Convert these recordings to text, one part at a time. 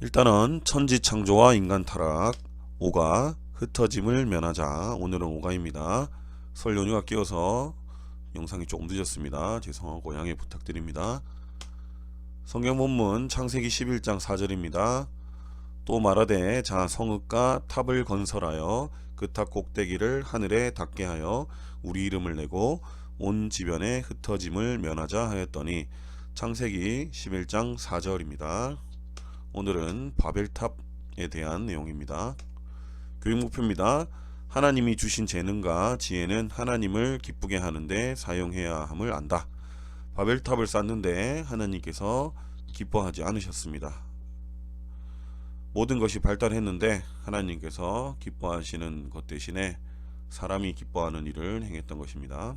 일단은 천지창조와 인간타락 5가 흩어짐을 면하자. 오늘은 5가입니다. 설 연휴가 끼어서 영상이 조금 늦었습니다. 죄송하고 양해 부탁드립니다. 성경 본문 창세기 11장 4절입니다. 또 말하되 자 성읍과 탑을 건설하여 그 탑 꼭대기를 하늘에 닿게 하여 우리 이름을 내고 온 지변에 흩어짐을 면하자 하였더니. 창세기 11장 4절입니다. 오늘은 바벨탑에 대한 내용입니다. 교육 목표입니다. 하나님이 주신 재능과 지혜는 하나님을 기쁘게 하는데 사용해야 함을 안다. 바벨탑을 쌓는데 하나님께서 기뻐하지 않으셨습니다. 모든 것이 발달했는데 하나님께서 기뻐하시는 것 대신에 사람이 기뻐하는 일을 행했던 것입니다.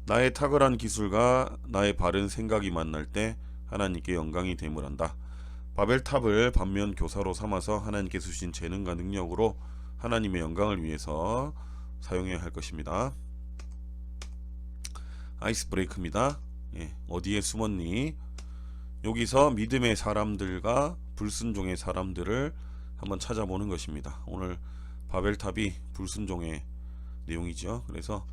나의 탁월한 기술과 나의 바른 생각이 만날 때 하나님께 영광이 됨을 안다. 바벨탑을 반면 교사로 삼아서 하나님께서 주신 재능과 능력으로 하나님의 영광을 위해서 사용해야 할 것입니다. 아이스 브레이크입니다. 어디에 숨었니? 여기서 믿음의 사람들과 불순종의 사람들을 한번 찾아보는 것입니다. 오늘 바벨탑이 불순종의 내용이죠. 그래서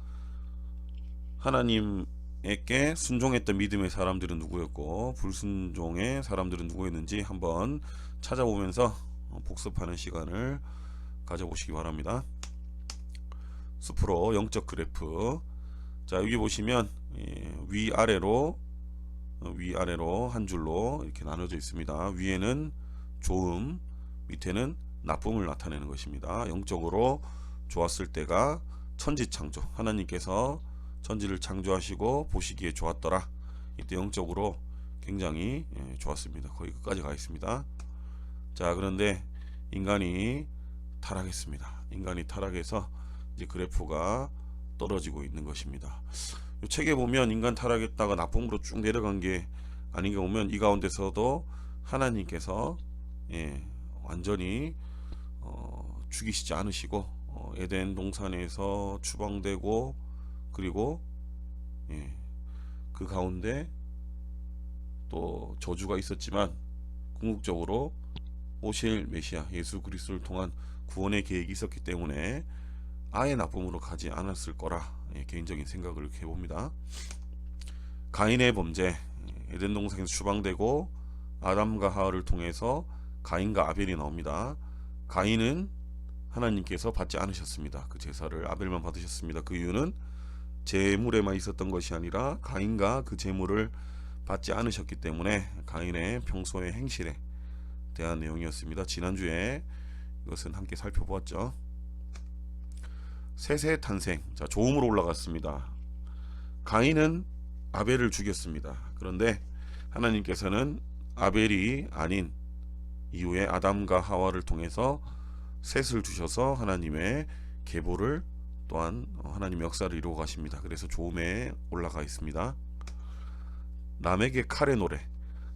하나님에게 순종했던 믿음의 사람들은 누구였고 불순종의 사람들은 누구였는지 한번 찾아보면서 복습하는 시간을 가져보시기 바랍니다. 수프로 영적 그래프. 자, 여기 보시면 위아래로 한 줄로 이렇게 나눠져 있습니다. 위에는 좋음, 밑에는 나쁨을 나타내는 것입니다. 영적으로 좋았을 때가 천지창조, 하나님께서 천지를 창조하시고 보시기에 좋았더라. 이때 영적으로 굉장히 좋았습니다. 거의 끝까지 가 있습니다. 자, 그런데 인간이 타락했습니다. 인간이 타락해서 이제 그래프가 떨어지고 있는 것입니다. 이 책에 보면 인간 타락했다가 나쁨으로 쭉 내려간 게 아닌가 보면 이 가운데서도 하나님께서 완전히 죽이시지 않으시고 에덴 동산에서 추방되고 그리고 그 가운데 또 저주가 있었지만 궁극적으로 오실 메시아 예수 그리스도를 통한 구원의 계획이 있었기 때문에 아예 나쁨으로 가지 않았을 거라 개인적인 생각을 해봅니다. 가인의 범죄, 에덴 동산에서 추방되고 아담과 하와를 통해서 가인과 아벨이 나옵니다. 가인은 하나님께서 받지 않으셨습니다. 그 제사를 아벨만 받으셨습니다. 그 이유는 제물에만 있었던 것이 아니라 가인과 그 제물을 받지 않으셨기 때문에 가인의 평소의 행실에 대한 내용이었습니다. 지난주에 이것은 함께 살펴보았죠. 셋의 탄생. 자, 조음으로 올라갔습니다. 가인은 아벨을 죽였습니다. 그런데 하나님께서는 아벨이 아닌 이후에 아담과 하와를 통해서 셋을 주셔서 하나님의 계보를 또한 하나님의 역사를 이루어 가십니다. 그래서 조음에 올라가 있습니다. 라멕의 칼의 노래.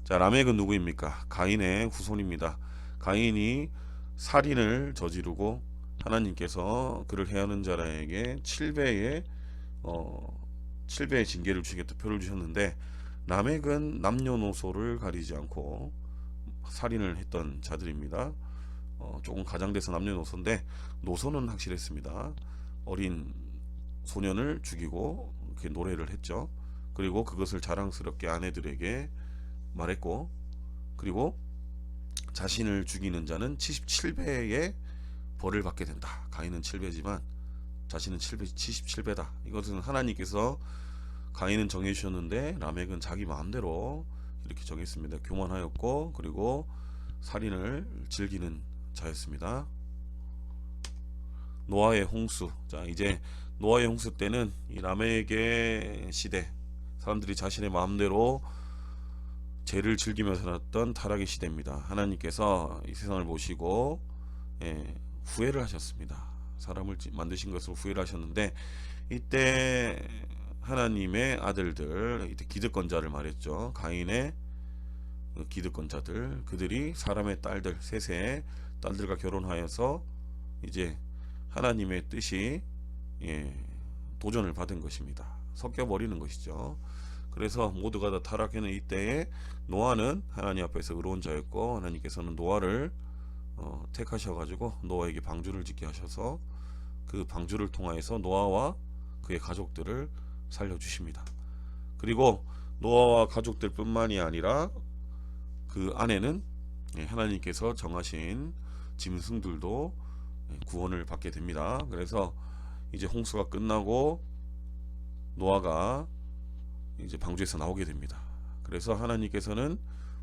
자, 라멕은 누구입니까? 가인의 후손입니다. 가인이 살인을 저지르고 하나님께서 그를 해하는 자에게 7배의 징계를 주시겠다 표를 주셨는데, 라멕은 남녀노소를 가리지 않고 살인을 했던 자들입니다. 조금 가장돼서 남녀노소인데 노소는 확실했습니다. 어린 소년을 죽이고 이렇게 노래를 했죠. 그리고 그것을 자랑스럽게 아내들에게 말했고, 그리고 자신을 죽이는 자는 77배의 벌을 받게 된다. 가인은 7배지만 자신은 77배다. 이것은 하나님께서 가인은 정해주셨는데 라멕은 자기 마음대로 이렇게 정했습니다. 교만하였고 그리고 살인을 즐기는 자였습니다. 노아의 홍수. 자, 이제 노아의 홍수 때는 이 라멕의 시대, 사람들이 자신의 마음대로 죄를 즐기며 살았던 타락의 시대입니다. 하나님께서 이 세상을 보시고 후회를 하셨습니다. 사람을 만드신 것을 후회를 하셨는데, 이때 하나님의 아들들, 이때 기득권자를 말했죠. 가인의 기득권자들, 그들이 사람의 딸들, 셋의 딸들과 결혼하여서 이제 하나님의 뜻이 도전을 받은 것입니다. 섞여버리는 것이죠. 그래서 모두가 다 타락하는 이때에 노아는 하나님 앞에서 의로운 자였고, 하나님께서는 노아를 택하셔가지고 노아에게 방주를 짓게 하셔서 그 방주를 통하여서 노아와 그의 가족들을 살려주십니다. 그리고 노아와 가족들 뿐만이 아니라 그 안에는 하나님께서 정하신 짐승들도 구원을 받게 됩니다. 그래서 이제 홍수가 끝나고 노아가 이제 방주에서 나오게 됩니다. 그래서 하나님께서는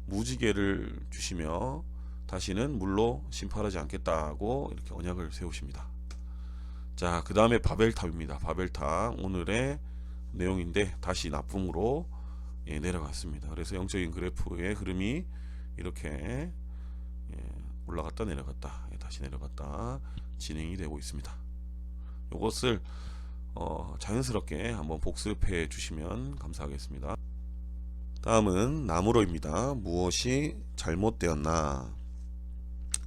무지개를 주시며 다시는 물로 심판하지 않겠다고 이렇게 언약을 세우십니다. 자, 그 다음에 바벨탑입니다. 바벨탑 오늘의 내용인데 다시 나쁨으로 내려갔습니다. 그래서 영적인 그래프의 흐름이 이렇게 올라갔다 내려갔다 다시 내려갔다 진행이 되고 있습니다. 이것을 자연스럽게 한번 복습해 주시면 감사하겠습니다. 다음은 나무로입니다. 무엇이 잘못되었나?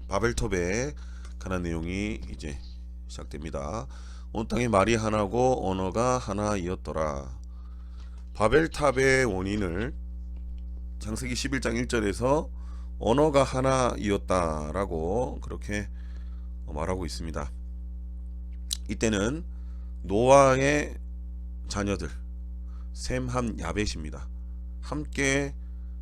바벨탑에 관한 내용이 이제 시작됩니다. 온 땅에 말이 하나고 언어가 하나이었더라. 바벨탑의 원인을 창세기 11장 1절에서 언어가 하나이었다라고 그렇게 말하고 있습니다. 이때는 노아의 자녀들 셈, 함, 야벳입니다. 함께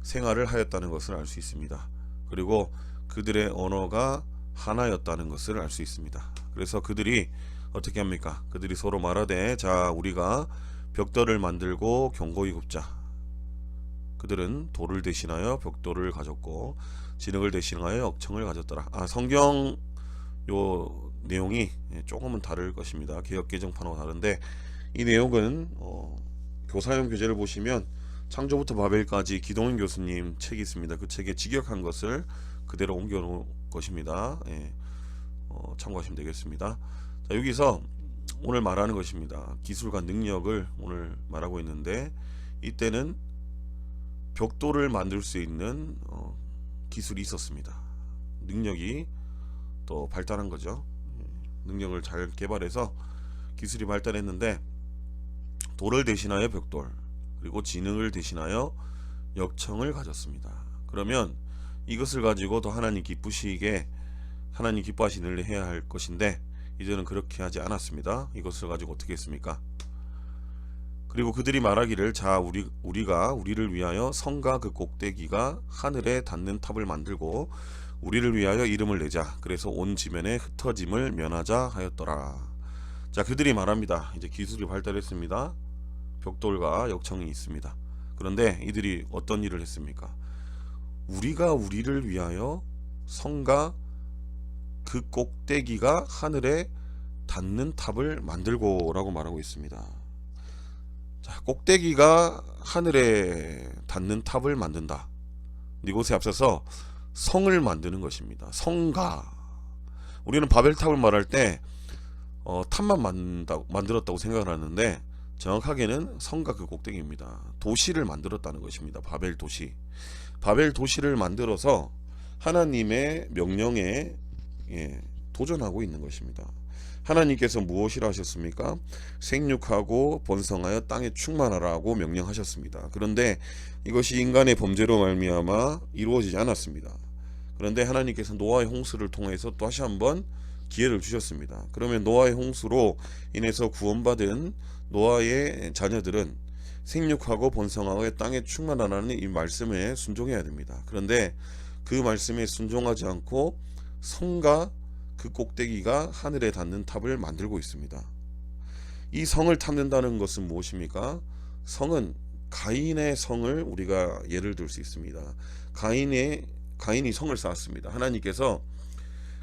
생활을 하였다는 것을 알 수 있습니다. 그리고 그들의 언어가 하나였다는 것을 알 수 있습니다. 그래서 그들이 어떻게 합니까? 그들이 서로 말하되 자 우리가 벽돌을 만들고 견고히 굽자. 그들은 돌을 대신하여 벽돌을 가졌고 진흙을 대신하여 억청을 가졌더라. 성경 요 내용이 조금은 다를 것입니다. 개역개정판하고 다른데 이 내용은 교사용 교재를 보시면 창조부터 바벨까지 기동현 교수님 책이 있습니다. 그 책에 직역한 것을 그대로 옮겨 놓은 것입니다. 참고하시면 되겠습니다. 자, 여기서 오늘 말하는 것입니다. 기술과 능력을 오늘 말하고 있는데 이때는 벽돌을 만들 수 있는 기술이 있었습니다. 능력이 또 발달한 거죠. 능력을 잘 개발해서 기술이 발달했는데 돌을 대신하여 벽돌 그리고 진흙을 대신하여 역청을 가졌습니다. 그러면 이것을 가지고 더 하나님 기쁘시게 하나님 기뻐하시는 일을 해야 할 것인데 이제는 그렇게 하지 않았습니다. 이것을 가지고 어떻게 했습니까? 그리고 그들이 말하기를 자 우리가 우리를 위하여 성과 그 꼭대기가 하늘에 닿는 탑을 만들고 우리를 위하여 이름을 내자. 그래서 온 지면에 흩어짐을 면하자 하였더라. 자, 그들이 말합니다. 이제 기술이 발달했습니다. 벽돌과 역청이 있습니다. 그런데 이들이 어떤 일을 했습니까? 우리가 우리를 위하여 성과 그 꼭대기가 하늘에 닿는 탑을 만들고 라고 말하고 있습니다. 자, 꼭대기가 하늘에 닿는 탑을 만든다. 이곳에 앞서서 성을 만드는 것입니다. 성가. 우리는 바벨탑을 말할 때 탑만 만들었다고 생각을 하는데 정확하게는 성과 그 꼭대기입니다. 도시를 만들었다는 것입니다. 바벨 도시. 바벨 도시를 만들어서 하나님의 명령에 도전하고 있는 것입니다. 하나님께서 무엇이라 하셨습니까? 생육하고 번성하여 땅에 충만하라고 명령하셨습니다. 그런데 이것이 인간의 범죄로 말미암아 이루어지지 않았습니다. 그런데 하나님께서 노아의 홍수를 통해서 또 다시 한번 기회를 주셨습니다. 그러면 노아의 홍수로 인해서 구원받은 노아의 자녀들은 생육하고 번성하여 땅에 충만하라는 이 말씀에 순종해야 됩니다. 그런데 그 말씀에 순종하지 않고 성과 그 꼭대기가 하늘에 닿는 탑을 만들고 있습니다. 이 성을 탐낸다는 것은 무엇입니까? 성은 가인의 성을 우리가 예를 들 수 있습니다. 가인이 성을 쌓았습니다. 하나님께서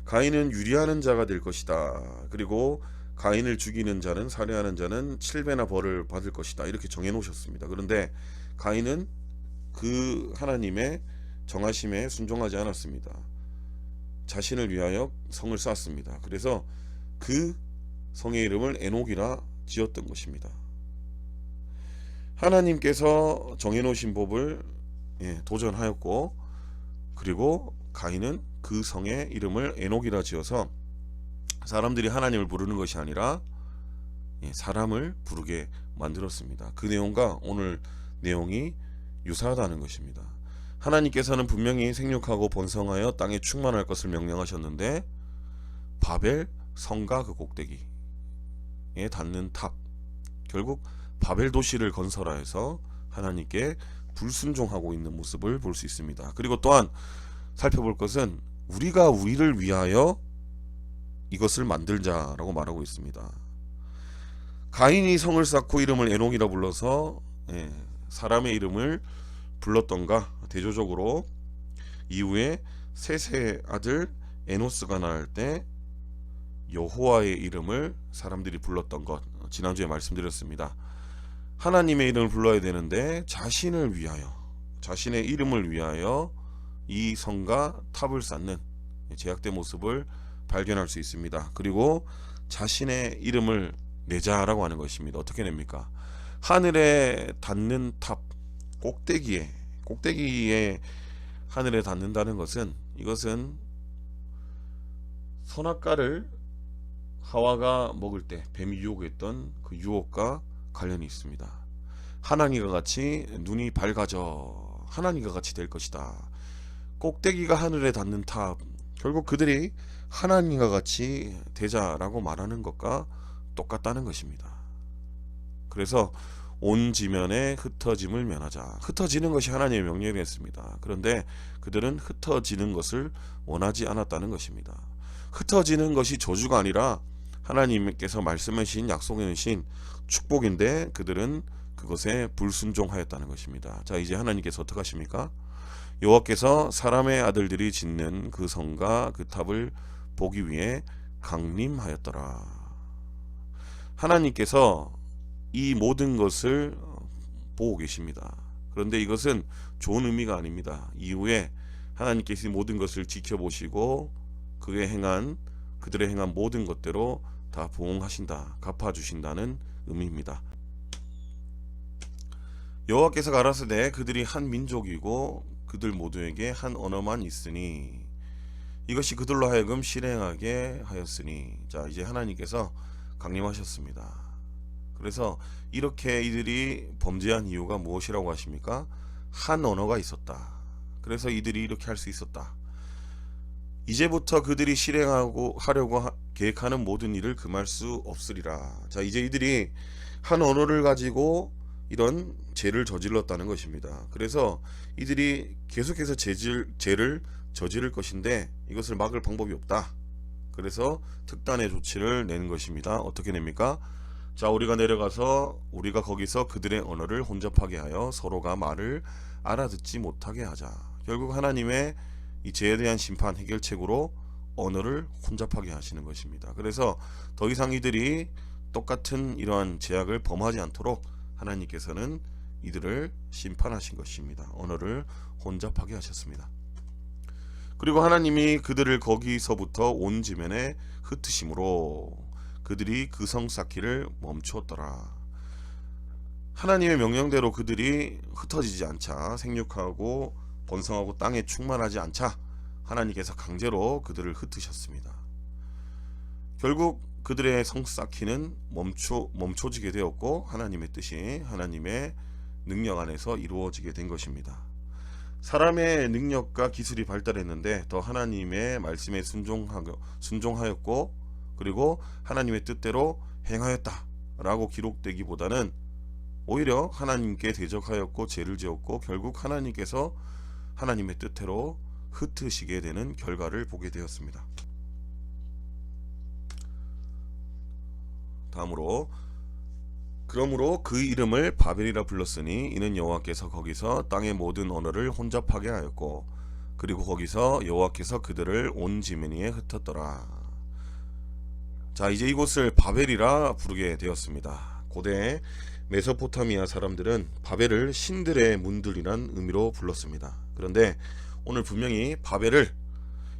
가인은 유리하는 자가 될 것이다. 그리고 가인을 죽이는 자는 살해하는 자는 7배나 벌을 받을 것이다. 이렇게 정해 놓으셨습니다. 그런데 가인은 그 하나님의 정하심에 순종하지 않았습니다. 자신을 위하여 성을 쌓았습니다. 그래서 그 성의 이름을 에녹이라 지었던 것입니다. 하나님께서 정해놓으신 법을 도전하였고 그리고 가인은 그 성의 이름을 에녹이라 지어서 사람들이 하나님을 부르는 것이 아니라 사람을 부르게 만들었습니다. 그 내용과 오늘 내용이 유사하다는 것입니다. 하나님께서는 분명히 생육하고 번성하여 땅에 충만할 것을 명령하셨는데 바벨 성과 그 꼭대기에 닿는 탑, 결국 바벨 도시를 건설하여서 하나님께 불순종하고 있는 모습을 볼 수 있습니다. 그리고 또한 살펴볼 것은 우리가 우리를 위하여 이것을 만들자라고 말하고 있습니다. 가인이 성을 쌓고 이름을 에녹이라 불러서 사람의 이름을 불렀던가 대조적으로 이후에 셋의 아들 에노스가 낳을 때 여호와의 이름을 사람들이 불렀던 것 지난주에 말씀드렸습니다. 하나님의 이름을 불러야 되는데 자신을 위하여, 자신의 이름을 위하여 이 성과 탑을 쌓는 제약된 모습을 발견할 수 있습니다. 그리고 자신의 이름을 내자라고 하는 것입니다. 어떻게 냅니까? 하늘에 닿는 탑, 꼭대기에 하늘에 닿는다는 것은, 이것은 선악과를 하와가 먹을 때 뱀이 유혹했던 그 유혹과 관련이 있습니다. 하나님과 같이 눈이 밝아져 하나님과 같이 될 것이다. 꼭대기가 하늘에 닿는 탑, 결국 그들이 하나님과 같이 되자라고 말하는 것과 똑같다는 것입니다. 그래서 온 지면에 흩어짐을 면하자. 흩어지는 것이 하나님의 명령이었습니다. 그런데 그들은 흩어지는 것을 원하지 않았다는 것입니다. 흩어지는 것이 저주가 아니라 하나님께서 말씀하신 약속하신 축복인데 그들은 그것에 불순종하였다는 것입니다. 자, 이제 하나님께서 어떻게 하십니까? 여호와께서 사람의 아들들이 짓는 그 성과 그 탑을 보기 위해 강림하였더라. 하나님께서 이 모든 것을 보고 계십니다. 그런데 이것은 좋은 의미가 아닙니다. 이후에 하나님께서 이 모든 것을 지켜보시고 그들의 행한 모든 것대로 다 보응하신다, 갚아주신다는 의미입니다. 여호와께서 가라사대 그들이 한 민족이고 그들 모두에게 한 언어만 있으니 이것이 그들로 하여금 실행하게 하였으니. 자, 이제 하나님께서 강림하셨습니다. 그래서 이렇게 이들이 범죄한 이유가 무엇이라고 하십니까? 한 언어가 있었다. 그래서 이들이 이렇게 할 수 있었다. 이제부터 그들이 실행하려고 계획하는 모든 일을 금할 수 없으리라. 자, 이제 이들이 한 언어를 가지고 이런 죄를 저질렀다는 것입니다. 그래서 이들이 계속해서 죄를 저지를 것인데 이것을 막을 방법이 없다. 그래서 특단의 조치를 내는 것입니다. 어떻게 냅니까? 자, 우리가 내려가서 우리가 거기서 그들의 언어를 혼잡하게 하여 서로가 말을 알아듣지 못하게 하자. 결국 하나님의 이 죄에 대한 심판 해결책으로 언어를 혼잡하게 하시는 것입니다. 그래서 더 이상 이들이 똑같은 이러한 죄악을 범하지 않도록 하나님께서는 이들을 심판하신 것입니다. 언어를 혼잡하게 하셨습니다. 그리고 하나님이 그들을 거기서부터 온 지면에 흩으심으로 그들이 그 성 쌓기를 멈추었더라. 하나님의 명령대로 그들이 흩어지지 않자, 생육하고 번성하고 땅에 충만하지 않자 하나님께서 강제로 그들을 흩으셨습니다. 결국 그들의 성 쌓기는 멈춰지게 되었고 하나님의 뜻이 하나님의 능력 안에서 이루어지게 된 것입니다. 사람의 능력과 기술이 발달했는데 더 하나님의 말씀에 순종하였고 그리고 하나님의 뜻대로 행하였다 라고 기록되기보다는 오히려 하나님께 대적하였고 죄를 지었고 결국 하나님께서 하나님의 뜻대로 흩으시게 되는 결과를 보게 되었습니다. 다음으로 그러므로 그 이름을 바벨이라 불렀으니 이는 여호와께서 거기서 땅의 모든 언어를 혼잡하게 하였고 그리고 거기서 여호와께서 그들을 온 지면 위에 흩었더라. 자, 이제 이곳을 바벨이라 부르게 되었습니다. 고대 메소포타미아 사람들은 바벨을 신들의 문들이란 의미로 불렀습니다. 그런데 오늘 분명히 바벨을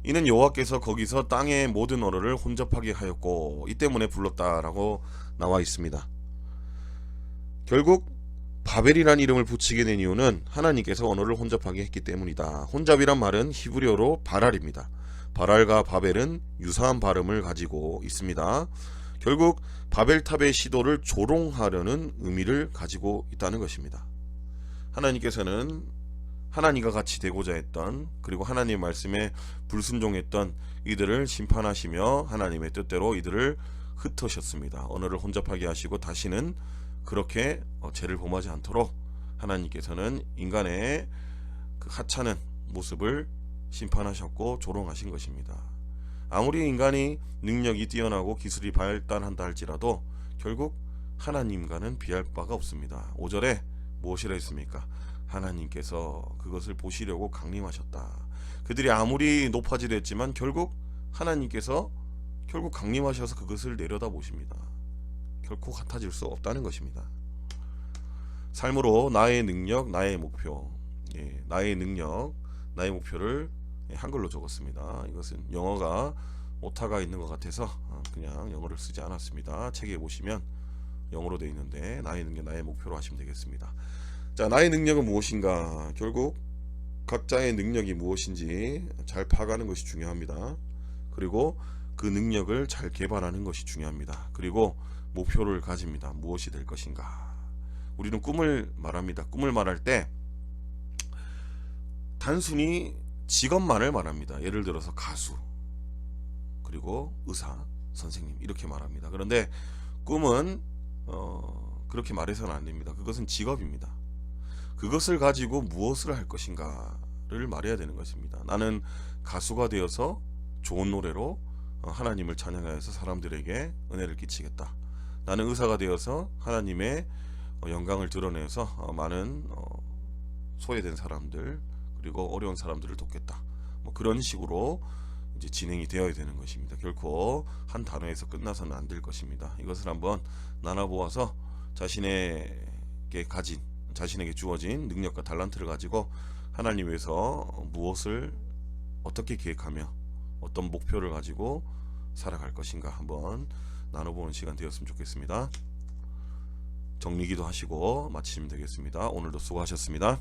이는 여호와께서 거기서 땅의 모든 언어를 혼잡하게 하였고 이 때문에 불렀다라고 나와 있습니다. 결국 바벨이란 이름을 붙이게 된 이유는 하나님께서 언어를 혼잡하게 했기 때문이다. 혼잡이란 말은 히브리어로 바랄입니다. 바랄과 바벨은 유사한 발음을 가지고 있습니다. 결국 바벨탑의 시도를 조롱하려는 의미를 가지고 있다는 것입니다. 하나님께서는 하나님과 같이 되고자 했던, 그리고 하나님의 말씀에 불순종했던 이들을 심판하시며 하나님의 뜻대로 이들을 흩으셨습니다. 언어를 혼잡하게 하시고 다시는 그렇게 죄를 범하지 않도록 하나님께서는 인간의 그 하찮은 모습을 심판하셨고 조롱하신 것입니다. 아무리 인간이 능력이 뛰어나고 기술이 발달한다 할지라도 결국 하나님과는 비할 바가 없습니다. 5절에 무엇이라 했습니까? 하나님께서 그것을 보시려고 강림하셨다. 그들이 아무리 높아지려 했지만 결국 하나님께서 결국 강림하셔서 그것을 내려다 보십니다. 결코 같아질 수 없다는 것입니다. 삶으로 나의 능력, 나의 목표, 나의 능력, 나의 목표를 한글로 적었습니다. 이것은 영어가 오타가 있는 것 같아서 그냥 영어를 쓰지 않았습니다. 책에 보시면 영어로 되어 있는데 나의 능력, 나의 목표로 하시면 되겠습니다. 자, 나의 능력은 무엇인가? 결국 각자의 능력이 무엇인지 잘 파악하는 것이 중요합니다. 그리고 그 능력을 잘 개발하는 것이 중요합니다. 그리고 목표를 가집니다. 무엇이 될 것인가? 우리는 꿈을 말합니다. 꿈을 말할 때 단순히 직업만을 말합니다. 예를 들어서 가수, 그리고 의사, 선생님 이렇게 말합니다. 그런데 꿈은 그렇게 말해서는 안 됩니다. 그것은 직업입니다. 그것을 가지고 무엇을 할 것인가를 말해야 되는 것입니다. 나는 가수가 되어서 좋은 노래로 하나님을 찬양하여서 사람들에게 은혜를 끼치겠다. 나는 의사가 되어서 하나님의 영광을 드러내서 많은 소외된 사람들 그리고 어려운 사람들을 돕겠다. 뭐 그런 식으로 이제 진행이 되어야 되는 것입니다. 결코 한 단어에서 끝나서는 안 될 것입니다. 이것을 한번 나눠보아서 자신에게 주어진 능력과 달란트를 가지고 하나님 위해서 무엇을 어떻게 계획하며 어떤 목표를 가지고 살아갈 것인가 한번 나눠보는 시간 되었으면 좋겠습니다. 정리기도 하시고 마치시면 되겠습니다. 오늘도 수고하셨습니다.